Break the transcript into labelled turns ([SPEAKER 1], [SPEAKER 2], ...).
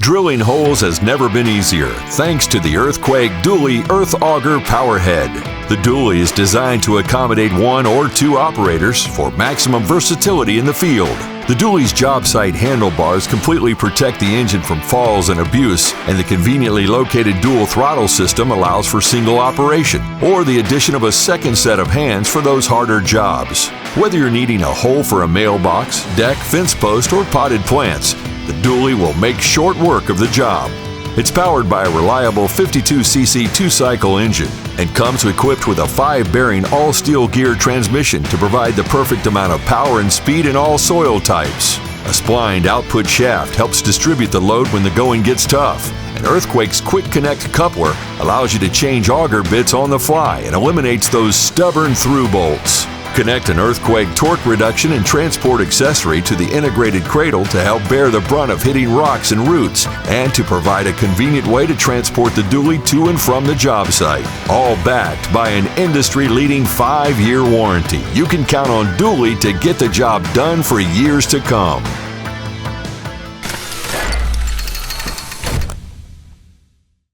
[SPEAKER 1] Drilling holes has never been easier thanks to the Earthquake Dually Earth Auger Powerhead. The Dually is designed to accommodate 1 or 2 operators for maximum versatility in the field. The Dually's Jobsite handlebars completely protect the engine from falls and abuse, and the conveniently located dual throttle system allows for single operation or the addition of a second set of hands for those harder jobs. Whether you're needing a hole for a mailbox, deck, fence post, or potted plants, the Dually will make short work of the job. It's powered by a reliable 52cc 2-cycle engine and comes equipped with a 5-bearing all-steel gear transmission to provide the perfect amount of power and speed in all soil types. A splined output shaft helps distribute the load when the going gets tough. And Earthquake's Quick Connect coupler allows you to change auger bits on the fly and eliminates those stubborn through bolts. Connect an Earthquake torque reduction and transport accessory to the integrated cradle to help bear the brunt of hitting rocks and roots, and to provide a convenient way to transport the Dually to and from the job site. All backed by an industry-leading 5-year warranty. You can count on Dually to get the job done for years to come.